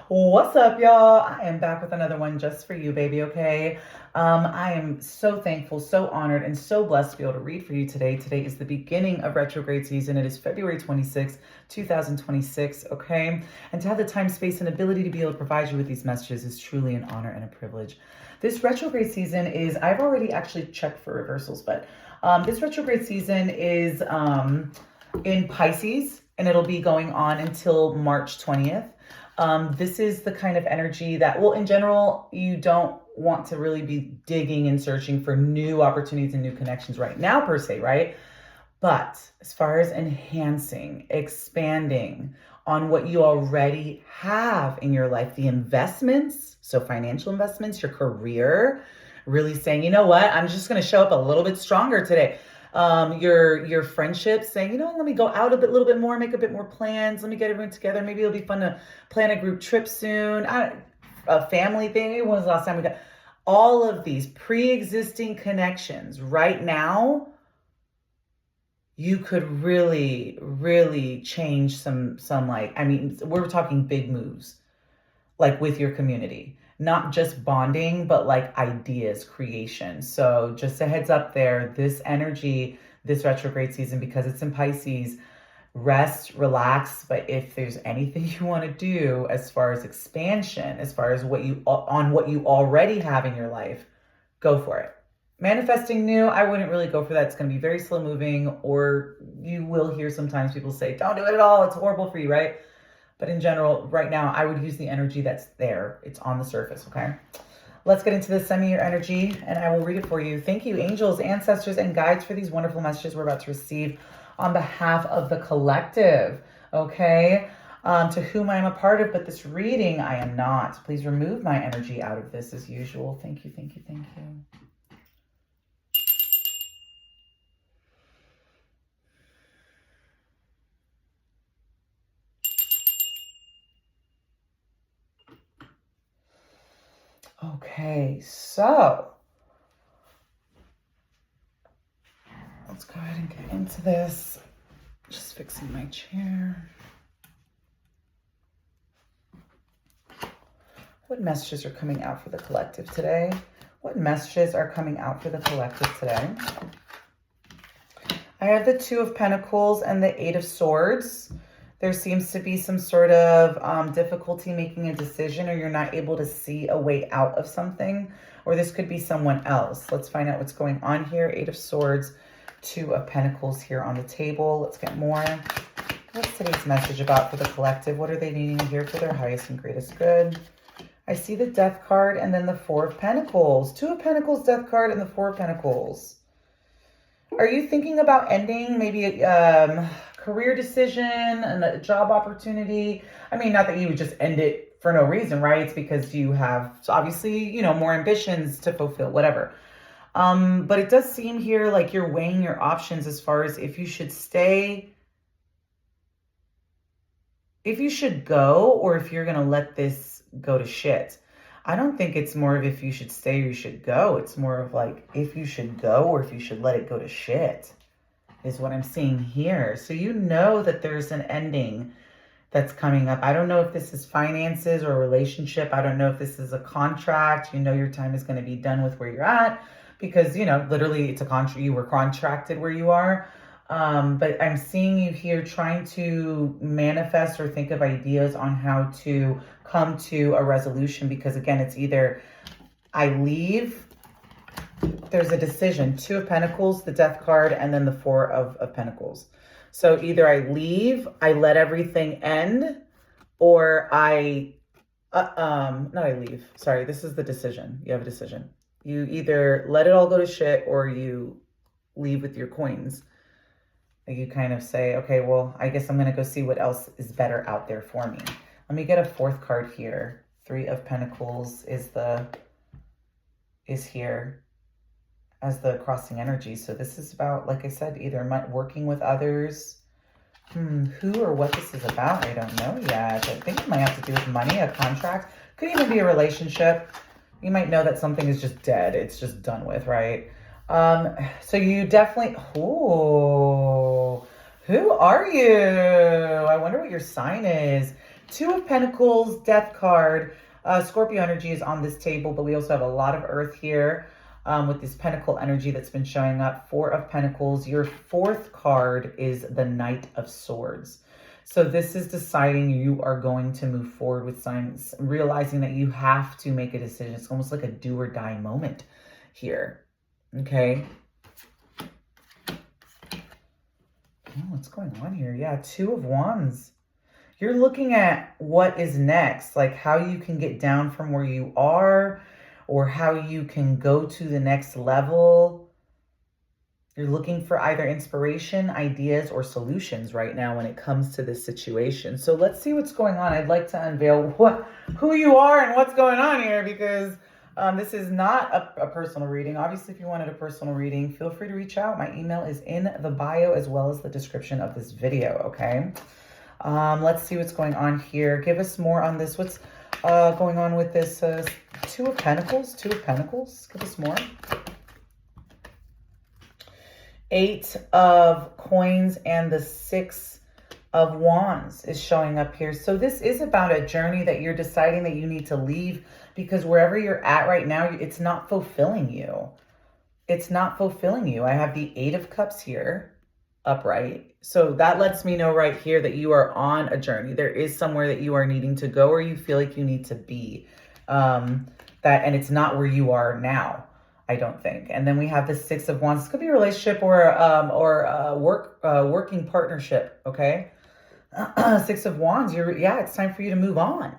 What's up, y'all? I am back with another one just for you, baby, okay? I am so thankful, so honored, and so blessed to be able to read for you today. Today is the beginning of retrograde season. It is February 26th, 2026, okay? And to have the time, space, and ability to be able to provide you with these messages is truly an honor and a privilege. This retrograde season is, I've already actually checked for reversals, but this retrograde season is in Pisces, and it'll be going on until March 20th. This is the kind of energy that, well, in general, you don't want to really be digging and searching for new opportunities and new connections right now, per se, right? But as far as enhancing, expanding on what you already have in your life, the investments, so financial investments, your career, really saying, you know what, I'm just going to show up a little bit stronger today. Your friendships, saying, you know, let me go out a little bit more, make a bit more plans. Let me get everyone together. Maybe it'll be fun to plan a group trip soon. A family thing. When was the last time we got all of these pre-existing connections right now? You could really, really change some like, I mean, we're talking big moves, like with your community, not just bonding, but like ideas creation. So just a heads up there, this energy, this retrograde season, because it's in Pisces, rest, relax. But if there's anything you want to do as far as expansion, as far as what you already have in your life, go for it. Manifesting new, I wouldn't really go for that. It's going to be very slow moving, or you will hear sometimes people say, don't do it at all. It's horrible for you, right? But in general, right now, I would use the energy that's there. It's on the surface, okay? Let's get into this semi-year energy, and I will read it for you. Thank you, angels, ancestors, and guides for these wonderful messages we're about to receive on behalf of the collective, okay? To whom I am a part of, but this reading, I am not. Please remove my energy out of this as usual. Thank you, thank you, thank you. Okay, so let's go ahead and get into this. Just fixing my chair. What messages are coming out for the collective today? What messages are coming out for the collective today? I have the Two of Pentacles and the Eight of Swords. There seems to be some sort of difficulty making a decision, or you're not able to see a way out of something, or this could be someone else. Let's find out what's going on here. Eight of Swords, Two of Pentacles here on the table. Let's get more. What's today's message about for the collective? What are they needing to hear for their highest and greatest good? I see the Death card and then the Four of Pentacles. Two of Pentacles, Death card, and the Four of Pentacles. Are you thinking about ending maybe a career decision and a job opportunity? I mean, not that you would just end it for no reason, right? It's because you have obviously, you know, more ambitions to fulfill, whatever. But it does seem here like you're weighing your options as far as if you should stay, if you should go, or if you're going to let this go to shit. I don't think it's more of if you should stay or you should go. It's more of like if you should go or if you should let it go to shit is what I'm seeing here. So you know that there's an ending that's coming up. I don't know if this is finances or a relationship. I don't know if this is a contract. You know your time is going to be done with where you're at because, you know, literally it's a contract. You were contracted where you are. But I'm seeing you here trying to manifest or think of ideas on how to come to a resolution, because again, it's either I leave, there's a decision, Two of Pentacles, the Death card, and then the Four of Pentacles. So either I leave, I let everything end, or I, not I leave, sorry, this is the decision. You have a decision. You either let it all go to shit or you leave with your coins. You kind of say, okay, well, I guess I'm going to go see what else is better out there for me. Let me get a fourth card here. Three of Pentacles is here as the crossing energy. So this is about, like I said, either working with others. Who or what this is about, I don't know yet. I think it might have to do with money, a contract. Could even be a relationship. You might know that something is just dead. It's just done with, right? So you definitely, ooh, who are you? I wonder what your sign is. Two of Pentacles, Death card. Scorpio energy is on this table, but we also have a lot of Earth here with this Pentacle energy that's been showing up. Four of Pentacles. Your fourth card is the Knight of Swords. So this is deciding you are going to move forward with signs, realizing that you have to make a decision. It's almost like a do or die moment here. Okay. Oh, what's going on here? Yeah, Two of Wands. You're looking at what is next, like how you can get down from where you are or how you can go to the next level. You're looking for either inspiration, ideas, or solutions right now when it comes to this situation. So let's see what's going on. I'd like to unveil who you are and what's going on here, because this is not a personal reading. Obviously, if you wanted a personal reading, feel free to reach out. My email is in the bio as well as the description of this video, okay? Let's see what's going on here. Give us more on this. What's going on with this Two of Pentacles? Two of Pentacles. Give us more. Eight of Coins and the Six of Wands is showing up here. So this is about a journey that you're deciding that you need to leave, because wherever you're at right now, it's not fulfilling you. It's not fulfilling you. I have the Eight of Cups here upright. So that lets me know right here that you are on a journey. There is somewhere that you are needing to go, or you feel like you need to be. And it's not where you are now, I don't think. And then we have the Six of Wands. This could be a relationship or a working partnership, okay? Six of Wands, it's time for you to move on.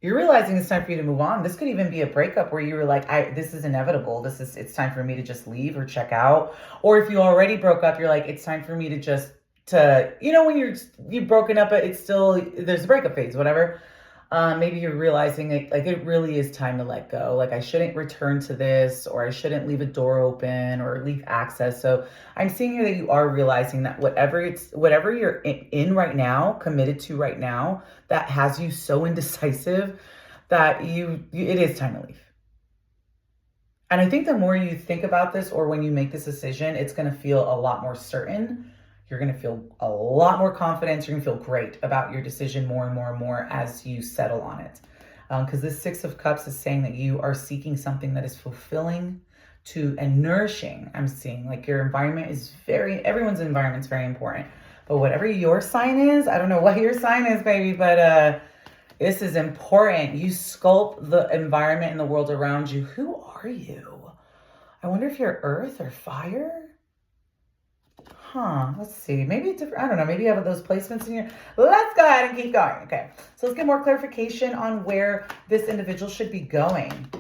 You're realizing it's time for you to move on. This could even be a breakup where you were like, this is inevitable. It's time for me to just leave or check out. Or if you already broke up, you're like, it's time for me to when you've broken up, it's still, there's a breakup phase, whatever. Maybe you're realizing it really is time to let go. Like, I shouldn't return to this, or I shouldn't leave a door open or leave access. So I'm seeing here that you are realizing that whatever you're in right now, committed to right now, that has you so indecisive that it is time to leave. And I think the more you think about this, or when you make this decision, it's going to feel a lot more certain. You're going to feel a lot more confidence. You're going to feel great about your decision more and more and more as you settle on it. Because this Six of Cups is saying that you are seeking something that is fulfilling and nourishing. I'm seeing like your environment is everyone's environment is very important. But whatever your sign is, I don't know what your sign is, baby, but this is important. You sculpt the environment and the world around you. Who are you? I wonder if you're earth or fire? Let's see. Maybe different. I don't know. Maybe you have those placements in here. Let's go ahead and keep going. Okay. So let's get more clarification on where this individual should be going.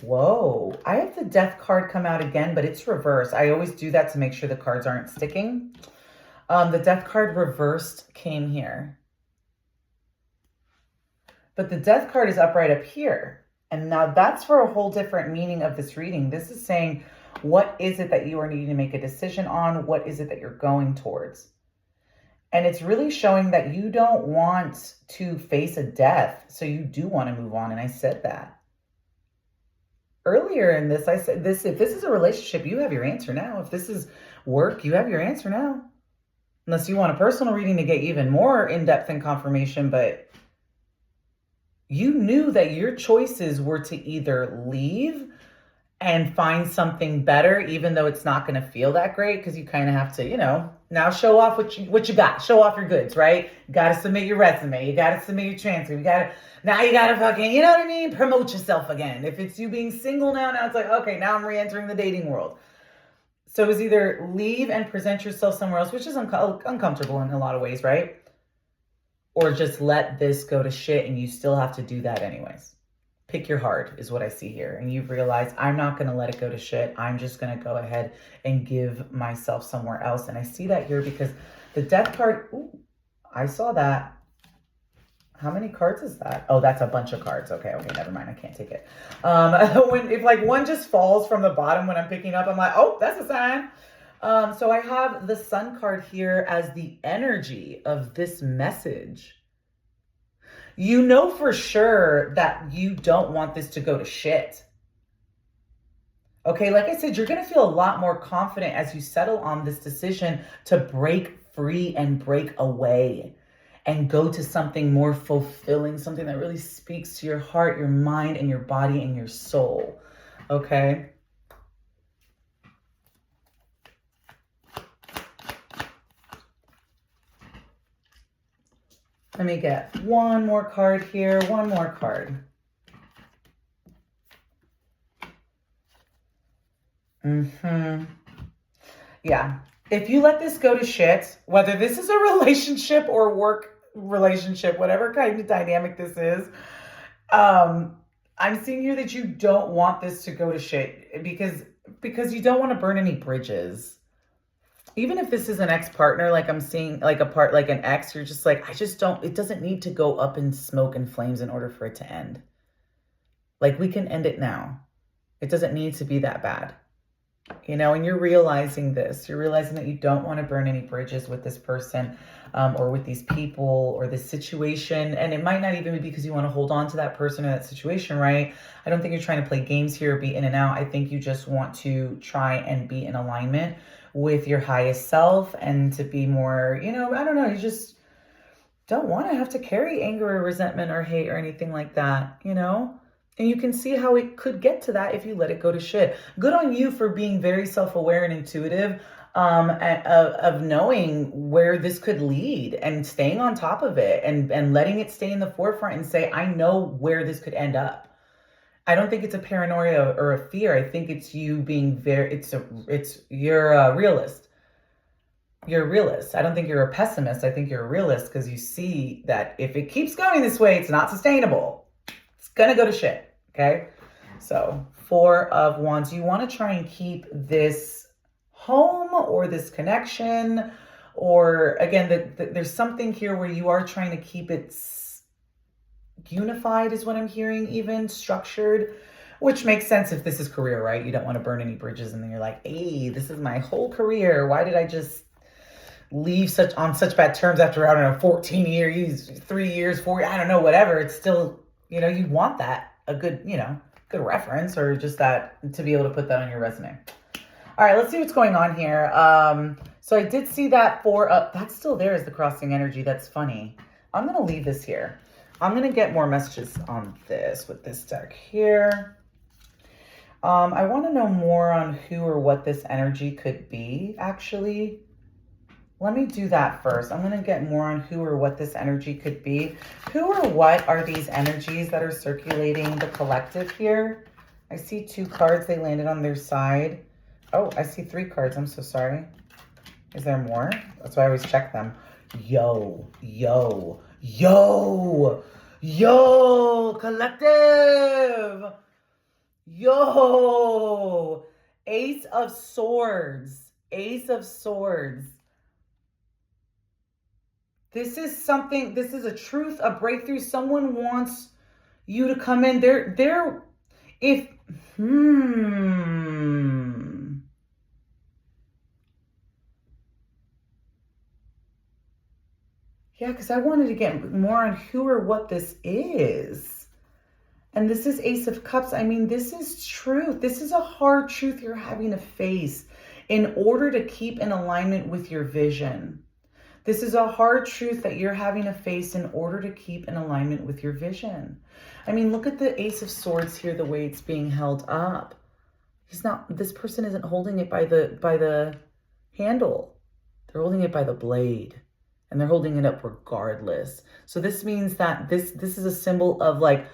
Whoa. I have the Death card come out again, but it's reversed. I always do that to make sure the cards aren't sticking. The Death card reversed came here. But the Death card is upright up here. And now that's for a whole different meaning of this reading. This is saying, what is it that you are needing to make a decision on? What is it that you're going towards? And it's really showing that you don't want to face a death. So you do want to move on. And I said that. Earlier in this, I said this, if this is a relationship, you have your answer now. If this is work, you have your answer now. Unless you want a personal reading to get even more in-depth and confirmation, but you knew that your choices were to either leave and find something better, even though it's not going to feel that great, because you kind of have to, now show off what you got. Show off your goods, right? You got to submit your resume. You got to submit your transcript. Now you got to fucking, you know what I mean? Promote yourself again. If it's you being single now it's like, okay, now I'm re-entering the dating world. So it was either leave and present yourself somewhere else, which is uncomfortable in a lot of ways, right? Or just let this go to shit and you still have to do that anyways. Pick your heart is what I see here. And you've realized, I'm not going to let it go to shit. I'm just going to go ahead and give myself somewhere else. And I see that here because the Death card, I saw that. How many cards is that? Oh, that's a bunch of cards. Okay, never mind. I can't take it. If like one just falls from the bottom when I'm picking up, I'm like, oh, that's a sign. So I have the Sun card here as the energy of this message. You know for sure that you don't want this to go to shit. Okay, like I said, you're going to feel a lot more confident as you settle on this decision to break free and break away. and go to something more fulfilling, something that really speaks to your heart, your mind, and your body and your soul. Okay? Let me get one more card here, one more card. Yeah. If you let this go to shit, whether this is a relationship or work relationship, whatever kind of dynamic this is, I'm seeing here that you don't want this to go to shit because you don't want to burn any bridges. Even if this is an ex-partner, like I'm seeing, like like an ex, you're just like, it doesn't need to go up in smoke and flames in order for it to end. Like, we can end it now. It doesn't need to be that bad. And you're realizing this. You're realizing that you don't want to burn any bridges with this person or with these people or this situation. And it might not even be because you want to hold on to that person or that situation, right? I don't think you're trying to play games here or be in and out. I think you just want to try and be in alignment with your highest self and to be more, I don't know, you just don't want to have to carry anger or resentment or hate or anything like that, And you can see how it could get to that if you let it go to shit. Good on you for being very self-aware and intuitive of knowing where this could lead and staying on top of it and letting it stay in the forefront and say, I know where this could end up. I don't think it's a paranoia or a fear. I think it's you being you're a realist. You're a realist. I don't think you're a pessimist. I think you're a realist because you see that if it keeps going this way, it's not sustainable. It's going to go to shit. Okay. So 4 of Wands, you want to try and keep this home or this connection, or again, there's something here where you are trying to keep it unified is what I'm hearing, even structured, which makes sense if this is career, right? You don't want to burn any bridges and then you're like, hey, this is my whole career. Why did I just leave on such bad terms after, I don't know, 14 years, 3 years, 4 years, I don't know, whatever. It's still, you want that, a good, good reference or just that to be able to put that on your resume. All right, let's see what's going on here. So I did see that that's still there as the crossing energy. That's funny. I'm going to leave this here. I'm going to get more messages on this with this deck here. I want to know more on who or what this energy could be, actually. Let me do that first. I'm going to get more on who or what this energy could be. Who or what are these energies that are circulating the collective here? I see 2 cards. They landed on their side. Oh, I see 3 cards. I'm so sorry. Is there more? That's why I always check them. Yo, collective. Yo, Ace of Swords. This is something, this is a truth, a breakthrough. Someone wants you to come in. Yeah, because I wanted to get more on who or what this is. And this is Ace of Cups. I mean, this is truth. This is a hard truth you're having to face in order to keep in alignment with your vision. This is a hard truth that you're having to face in order to keep in alignment with your vision. I mean, look at the Ace of Swords here, the way it's being held up. This person isn't holding it by the handle. They're holding it by the blade. And they're holding it up regardless. So this means that this is a symbol of like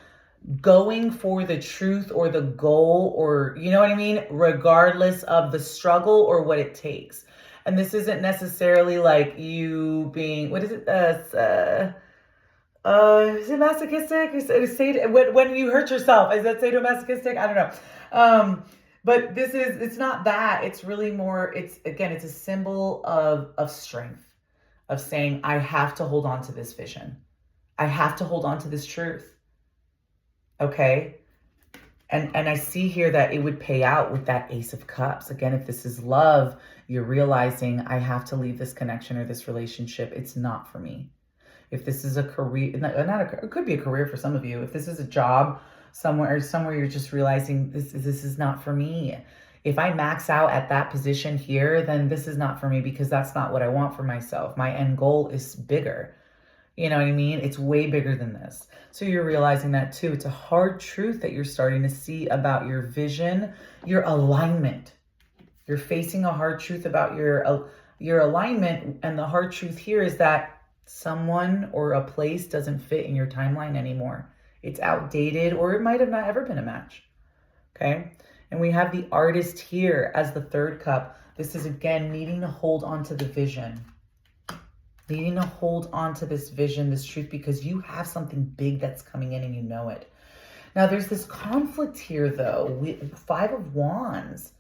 going for the truth or the goal, or you know what I mean? Regardless of the struggle or what it takes. And this isn't necessarily like you being, what is it? Is it masochistic? When you hurt yourself, is that sadomasochistic? I don't know. But it's not that. It's really more, it's a symbol of strength. Of saying, I have to hold on to this vision. I have to hold on to this truth. Okay? And I see here that it would pay out with that Ace of Cups. Again, if this is love, you're realizing I have to leave this connection or this relationship. It's not for me. If this is a career, it could be a career for some of you. If this is a job somewhere you're just realizing this is not for me. If I max out at that position here, then this is not for me because that's not what I want for myself. My end goal is bigger. You know what I mean? It's way bigger than this. So you're realizing that too. It's a hard truth that you're starting to see about your vision, your alignment. You're facing a hard truth about your alignment. And the hard truth here is that someone or a place doesn't fit in your timeline anymore. It's outdated, or it might have not ever been a match. Okay. And we have the artist here as the third cup. This is again needing to hold on to the vision. Needing to hold on to this vision, this truth, because you have something big that's coming in and you know it. Now there's this conflict here though, with 5 of Wands.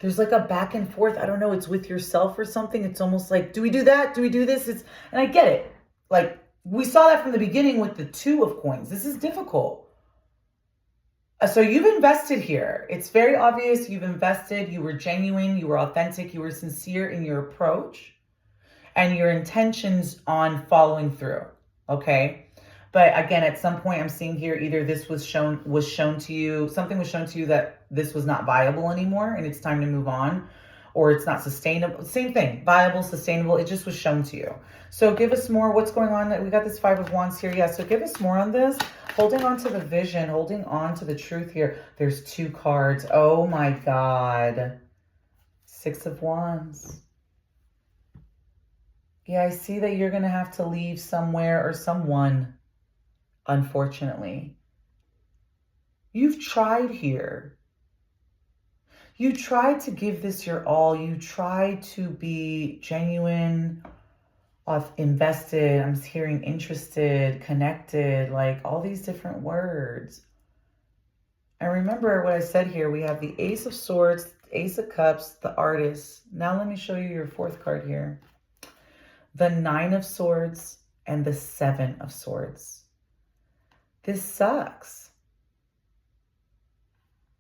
There's like a back and forth. I don't know, it's with yourself or something. It's almost like, do we do that? Do we do this? And I get it. Like we saw that from the beginning with the 2 of Coins. This is difficult. So you've invested here. It's very obvious you've invested. You were genuine. You were authentic. You were sincere in your approach and your intentions on following through. Okay. But again, at some point I'm seeing here, either this was shown to you, something was shown to you that this was not viable anymore and it's time to move on, or it's not sustainable. Same thing, viable, sustainable. It just was shown to you. So give us more. What's going on? We got this 5 of Wands here. Yeah. So give us more on this. Holding on to the vision, holding on to the truth here. There's 2 cards. Oh my God. 6 of Wands. Yeah, I see that you're going to have to leave somewhere or someone, unfortunately. You've tried here. You tried to give this your all. You tried to be genuine, invested. I'm hearing interested, connected, like all these different words. And remember what I said here. We have the Ace of Swords, Ace of Cups, the Artist. Now let me show you your 4th card here. The 9 of Swords and the 7 of Swords. This sucks.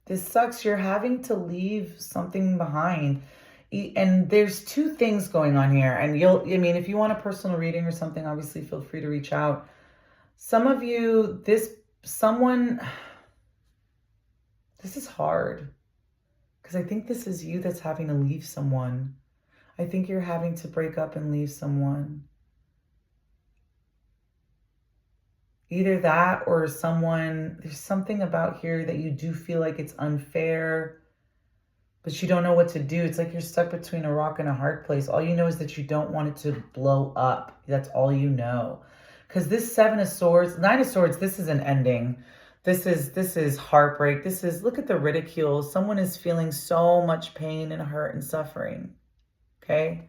This sucks. You're having to leave something behind. And there's 2 things going on here. And if you want a personal reading or something, obviously feel free to reach out. Some of you, this is hard. Because I think this is you that's having to leave someone. I think you're having to break up and leave someone. Either that or someone, there's something about here that you do feel like it's unfair, but you don't know what to do. It's like you're stuck between a rock and a hard place. All you know is that you don't want it to blow up. That's all you know. Because this 7 of Swords, 9 of Swords, this is an ending. This is heartbreak. Look at the ridicule. Someone is feeling so much pain and hurt and suffering. Okay.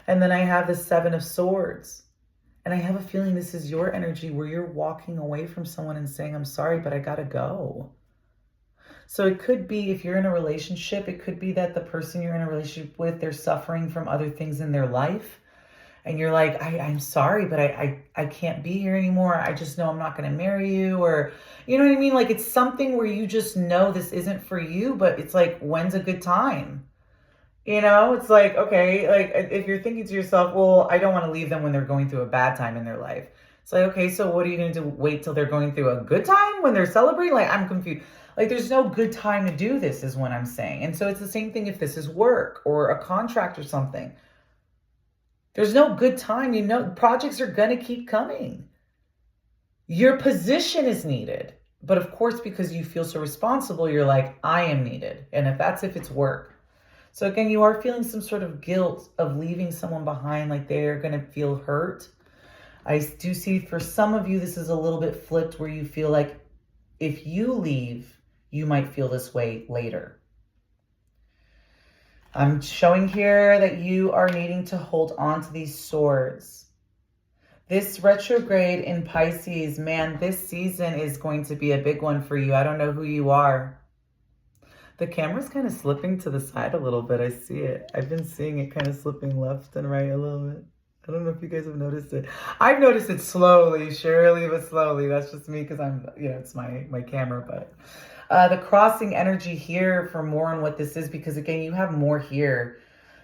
And then I have the 7 of Swords. And I have a feeling this is your energy where you're walking away from someone and saying, I'm sorry, but I gotta go. So it could be, if you're in a relationship, it could be that the person you're in a relationship with, they're suffering from other things in their life. And you're like, I'm sorry, but I can't be here anymore. I just know I'm not going to marry you. Or, you know what I mean? Like it's something where you just know this isn't for you, but it's like, when's a good time? You know, it's like, okay, like if you're thinking to yourself, well, I don't want to leave them when they're going through a bad time in their life. It's like, okay, so what are you going to do? Wait till they're going through a good time when they're celebrating? Like, I'm confused. Like, there's no good time to do this is what I'm saying. And so it's the same thing if this is work or a contract or something. There's no good time. You know, projects are going to keep coming. Your position is needed. But of course, because you feel so responsible, you're like, I am needed. And if it's work. So again, you are feeling some sort of guilt of leaving someone behind, like they're going to feel hurt. I do see for some of you, this is a little bit flipped where you feel like if you leave, you might feel this way later. I'm showing here that you are needing to hold on to these swords. This retrograde in Pisces, man, this season is going to be a big one for you. I don't know who you are. The camera's kind of slipping to the side a little bit. I see it. I've been seeing it kind of slipping left and right a little bit. I don't know if you guys have noticed it. I've noticed it slowly, surely, but slowly. That's just me because I'm, it's my camera. But the crossing energy here for more on what this is, because again, you have more here.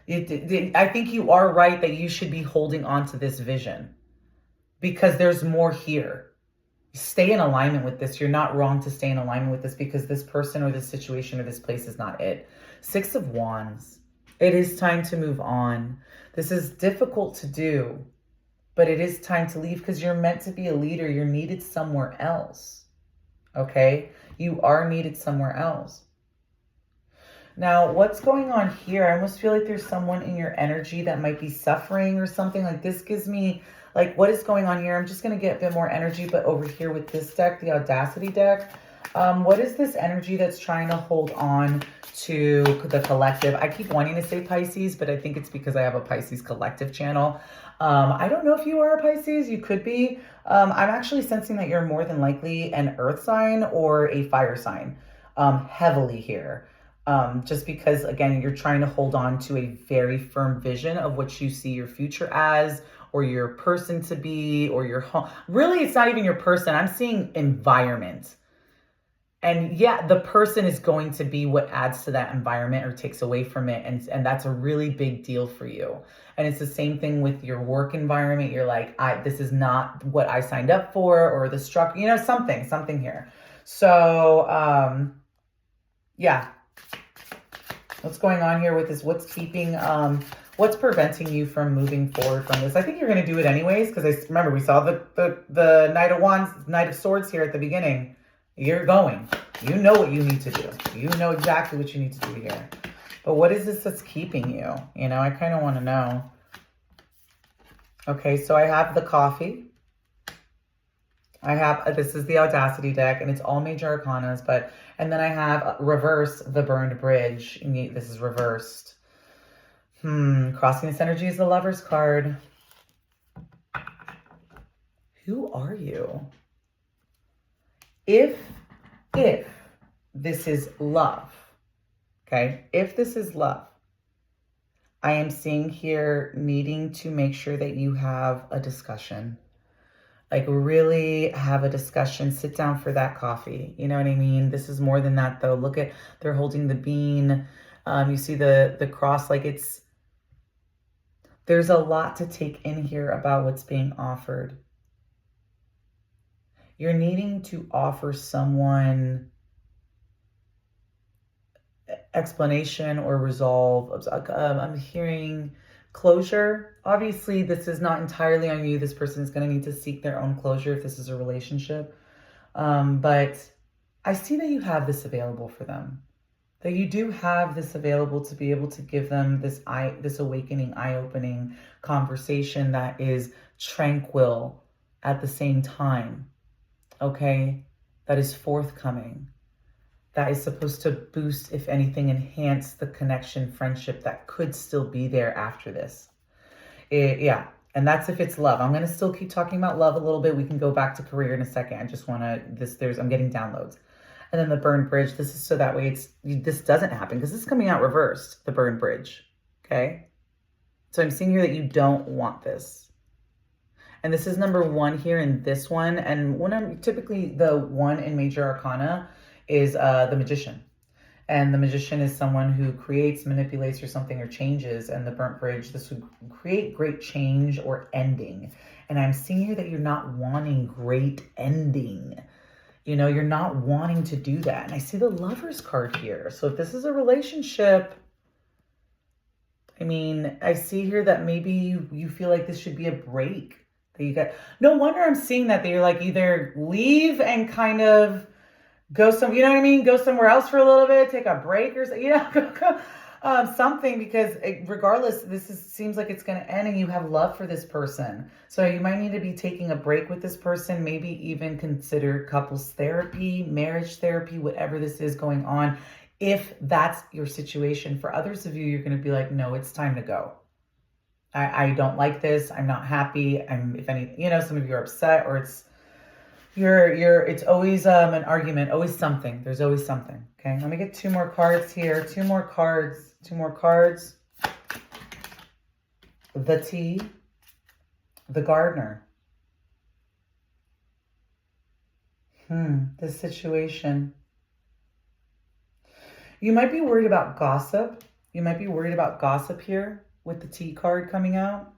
I think you are right that you should be holding on to this vision because there's more here. Stay in alignment with this. You're not wrong to stay in alignment with this because this person or this situation or this place is not it. 6 of Wands. It is time to move on. This is difficult to do, but it is time to leave because you're meant to be a leader. You're needed somewhere else. Okay? You are needed somewhere else. Now, what's going on here? I almost feel like there's someone in your energy that might be suffering or something. Like this gives me, like, what is going on here? I'm just going to get a bit more energy, but over here with this deck, the Audacity deck, what is this energy that's trying to hold on to the collective? I keep wanting to say Pisces, but I think it's because I have a Pisces collective channel. I don't know if you are a Pisces. You could be. I'm actually sensing that you're more than likely an earth sign or a fire sign, heavily here. Just because, again, you're trying to hold on to a very firm vision of what you see your future as, or your person to be, or your home. Really, it's not even your person. I'm seeing environment. And yeah, the person is going to be what adds to that environment or takes away from it. And that's a really big deal for you. And it's the same thing with your work environment. You're like, this is not what I signed up for, or the structure, you know, something here. So, yeah. What's going on here with this? What's keeping, what's preventing you from moving forward from this? I think you're going to do it anyways, because I remember we saw the Knight of Wands, Knight of Swords here at the beginning. You're going. You know what you need to do. You know exactly what you need to do here. But what is this that's keeping you? You know, I kind of want to know. Okay, so I have the coffee. I have, this is the Audacity deck, and it's all major arcanas, and then I have reverse, the burned bridge. This is reversed. Crossing this energy is the Lover's card. Who are you? If this is love, okay? If this is love, I am seeing here needing to make sure that you have a discussion. Like really have a discussion, sit down for that coffee. You know what I mean? This is more than that though. Look at, they're holding the bean. You see the cross, like there's a lot to take in here about what's being offered. You're needing to offer someone explanation or resolve. I'm hearing closure. Obviously, this is not entirely on you. This person is going to need to seek their own closure if this is a relationship. But I see that you have this available for them. That you do have this available to be able to give them this awakening, eye-opening conversation that is tranquil at the same time. Okay? That is forthcoming. That is supposed to boost, if anything, enhance the connection, friendship that could still be there after this. Yeah, and that's if it's love. I'm going to still keep talking about love a little bit. We can go back to career in a second. I just want to, I'm getting downloads. And then the burned bridge, this is so that way this doesn't happen because this is coming out reversed, the burned bridge, okay? So I'm seeing here that you don't want this. And this is number one here in this one. And when I'm typically the one in major arcana is the magician. And the magician is someone who creates, manipulates, or something, or changes. And the burnt bridge, this would create great change or ending. And I'm seeing here that you're not wanting great ending. You know, you're not wanting to do that. And I see the Lover's card here. So if this is a relationship, I mean, I see here that maybe you feel like this should be a break. That you got. No wonder I'm seeing that you're like either leave and kind of go you know what I mean? Go somewhere else for a little bit, take a break or something, you know, something, because regardless, seems like it's going to end and you have love for this person. So you might need to be taking a break with this person, maybe even consider couples therapy, marriage therapy, whatever this is going on. If that's your situation. For others of you, you're going to be like, no, it's time to go. I don't like this. I'm not happy. If any, you know, some of you are upset, or it's always an argument, always something. There's always something. Okay, let me get two more cards here. Two more cards. The T, the gardener. This situation. You might be worried about gossip. You might be worried about gossip here with the T card coming out.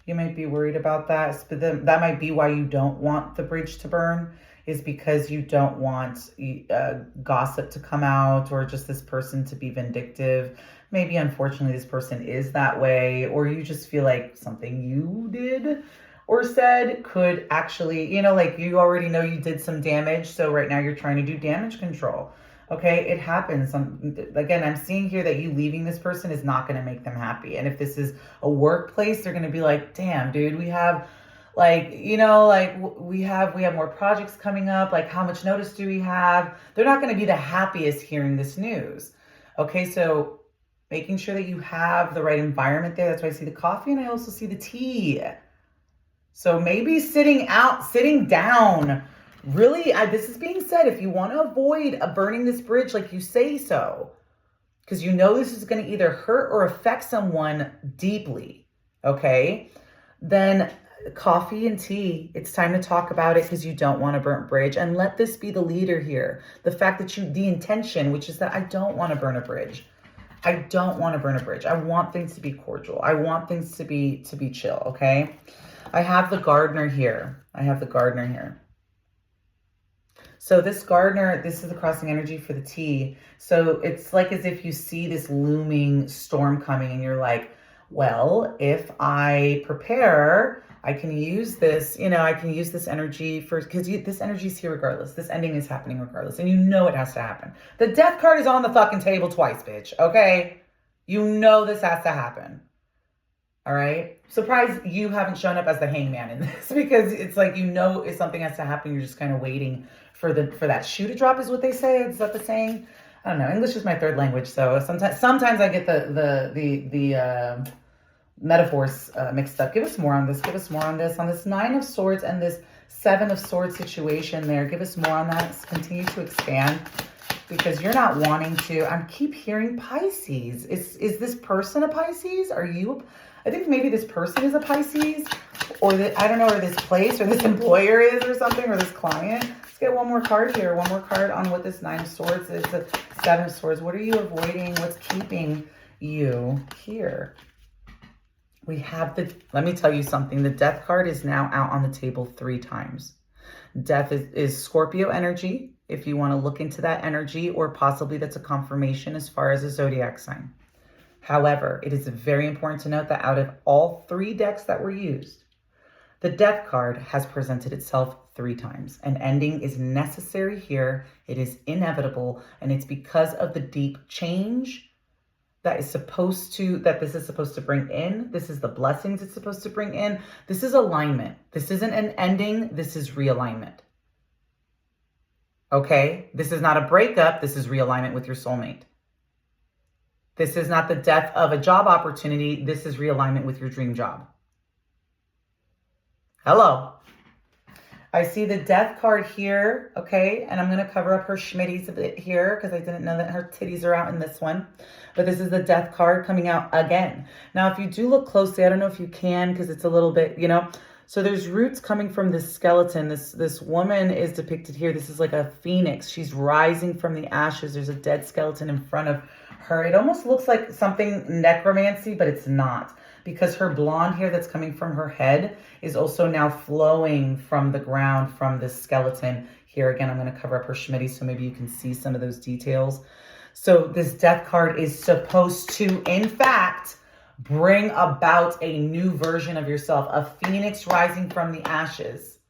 You might be worried about that. But that might be why you don't want the bridge to burn, is because you don't want gossip to come out, or just this person to be vindictive. Maybe, unfortunately, this person is that way, or you just feel like something you did or said could actually, like you already know you did some damage. So right now you're trying to do damage control. Okay, it happens. Again, I'm seeing here that you leaving this person is not going to make them happy. And if this is a workplace, they're going to be like, damn, dude, we have we have more projects coming up. Like, how much notice do we have? They're not going to be the happiest hearing this news. Okay, so making sure that you have the right environment there. That's why I see the coffee and I also see the tea. So maybe sitting down. Really, this is being said, if you want to avoid burning this bridge, like you say so, because you know this is going to either hurt or affect someone deeply, okay? Then coffee and tea, it's time to talk about it because you don't want a burnt bridge. And let this be the leader here. The fact that the intention, which is that I don't want to burn a bridge. I don't want to burn a bridge. I want things to be cordial. I want things to be chill, okay? I have the gardener here. So this gardener, this is the crossing energy for the tea. So it's like as if you see this looming storm coming and you're like, well, if I prepare, I can use this, I can use this energy because this energy is here regardless. This ending is happening regardless. And you know it has to happen. The death card is on the fucking table twice, bitch. Okay? You know this has to happen. All right? Surprised you haven't shown up as the hangman in this because it's like, if something has to happen, you're just kind of waiting for that shoe to drop is what they say. Is that the saying? I don't know. English is my third language. So sometimes I get the metaphors mixed up. Give us more on this. On this 9 of Swords and this 7 of Swords situation there. Give us more on that. Continue to expand because you're not wanting to. I keep hearing Pisces. Is this person a Pisces? Are you? I think maybe this person is a Pisces or I don't know, or this place or this employer is or something, or this client. Let's get one more card here. One more card on what this 9 of Swords is. The 7 of Swords. What are you avoiding? What's keeping you here? We have let me tell you something. The death card is now out on the table 3 times. Death is Scorpio energy. If you want to look into that energy, or possibly that's a confirmation as far as a zodiac sign. However, it is very important to note that out of all 3 decks that were used, the death card has presented itself 3 times. An ending is necessary here. It is inevitable. And it's because of the deep change that this is supposed to bring in. This is the blessings it's supposed to bring in. This is alignment. This isn't an ending. This is realignment. Okay? This is not a breakup. This is realignment with your soulmate. This is not the death of a job opportunity. This is realignment with your dream job. Hello. I see the death card here, okay? And I'm going to cover up her schmitties a bit here because I didn't know that her titties are out in this one. But this is the death card coming out again. Now, if you do look closely, I don't know if you can because it's a little bit, So there's roots coming from this skeleton. This woman is depicted here. This is like a phoenix. She's rising from the ashes. There's a dead skeleton in front of her. It almost looks like something necromancy, but it's not. Because her blonde hair that's coming from her head is also now flowing from the ground from this skeleton. Here again, I'm going to cover up her schmitty so maybe you can see some of those details. So this death card is supposed to, in fact, bring about a new version of yourself. A phoenix rising from the ashes.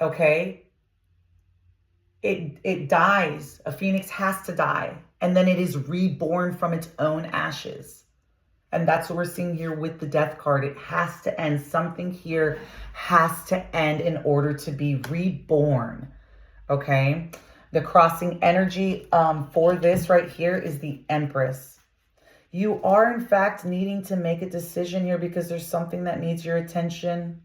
Okay? It dies. A phoenix has to die. And then it is reborn from its own ashes. And that's what we're seeing here with the death card. It has to end. Something here has to end in order to be reborn. Okay? The crossing energy for this right here is the Empress. You are, in fact, needing to make a decision here because there's something that needs your attention.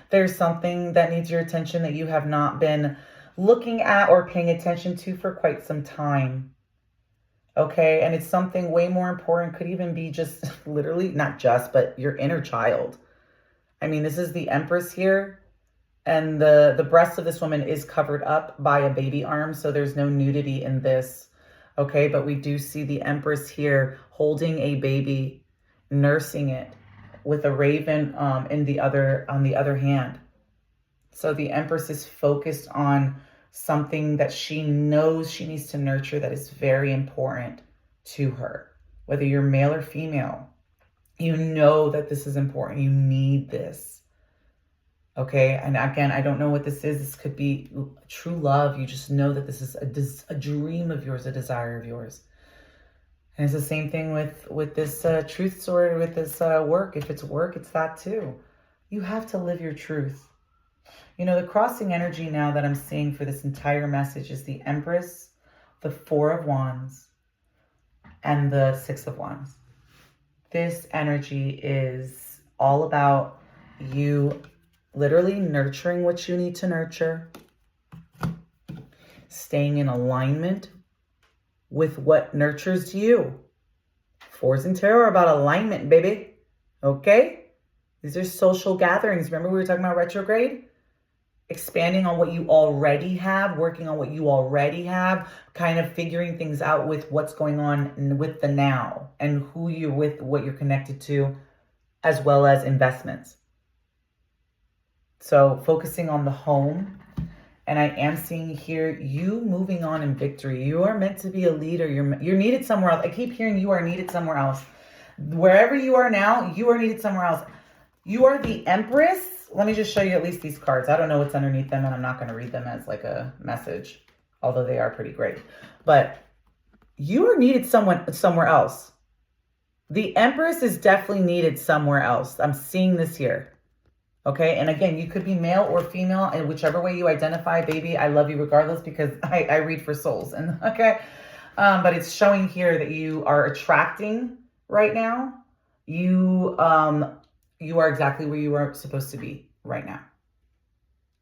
There's something that needs your attention that you have not been looking at or paying attention to for quite some time. Okay, and it's something way more important. Could even be just literally, not just, but your inner child. I mean, this is the Empress here. And the breast of this woman is covered up by a baby arm. So there's no nudity in this. Okay, but we do see the Empress here holding a baby, nursing it with a raven on the other hand. So the Empress is focused on something that she knows she needs to nurture that is very important to her, whether you're male or female. You know that this is important. You need this. Okay. And again, I don't know what this is. This could be true love. You just know that this is a dream of yours, a desire of yours. And it's the same thing with this truth sword, with this work. If it's work, it's that too. You have to live your truth. You know, the crossing energy now that I'm seeing for this entire message is the Empress, the Four of Wands, and the Six of Wands. This energy is all about you literally nurturing what you need to nurture, staying in alignment with what nurtures you. Fours in tarot are about alignment, baby. Okay? These are social gatherings. Remember we were talking about retrograde? Expanding on what you already have, working on what you already have, kind of figuring things out with what's going on with the now and who you're with, what you're connected to, as well as investments. So focusing on the home. And I am seeing here you moving on in victory. You are meant to be a leader. You're needed somewhere else. I keep hearing you are needed somewhere else. Wherever you are now, you are needed somewhere else. You are the Empress. Let me just show you at least these cards. I don't know what's underneath them, and I'm not going to read them as like a message, although they are pretty great. But you are needed somewhere else. The Empress is definitely needed somewhere else. I'm seeing this here. Okay, and again, you could be male or female, and whichever way you identify, baby, I love you regardless, because I read for souls. And okay, but it's showing here that you are attracting right now. You are exactly where you are supposed to be right now.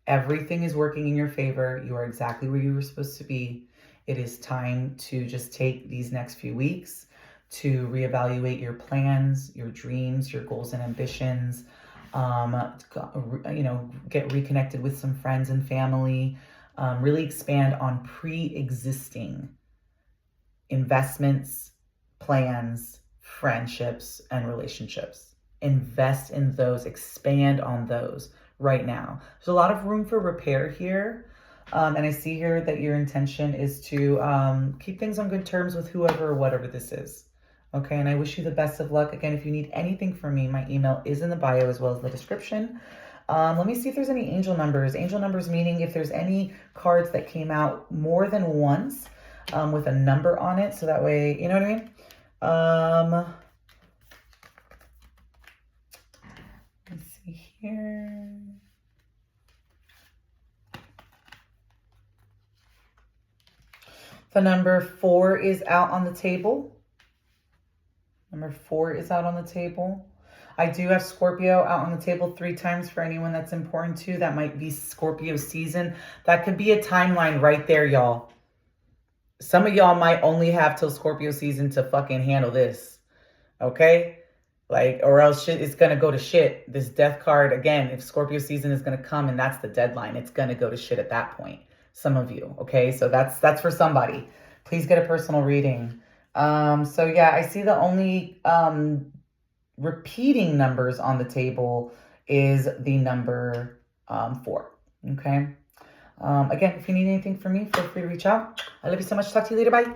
Everything is working in your favor. You are exactly where you were supposed to be. It is time to just take these next few weeks to reevaluate your plans, your dreams, your goals and ambitions. Get reconnected with some friends and family, really expand on pre-existing investments, plans, friendships, and relationships. Invest in those, expand on those right now. There's a lot of room for repair here. And I see here that your intention is to keep things on good terms with whoever or whatever this is. Okay, and I wish you the best of luck. Again, if you need anything from me, my email is in the bio as well as the description. Let me see if there's any angel numbers. Angel numbers meaning if there's any cards that came out more than once with a number on it. So that way, you know what I mean? Let's see here. The number 4 is out on the table. Number 4 is out on the table. I do have Scorpio out on the table 3 times for anyone that's important to. That might be Scorpio season. That could be a timeline right there, y'all. Some of y'all might only have till Scorpio season to fucking handle this. Okay? Like, or else shit is going to go to shit. This death card, again, if Scorpio season is going to come and that's the deadline, it's going to go to shit at that point. Some of you. Okay? So that's for somebody. Please get a personal reading. So yeah, I see the only repeating numbers on the table is the number 4. Okay. Again, if you need anything from me, feel free to reach out. I love you so much. Talk to you later. Bye.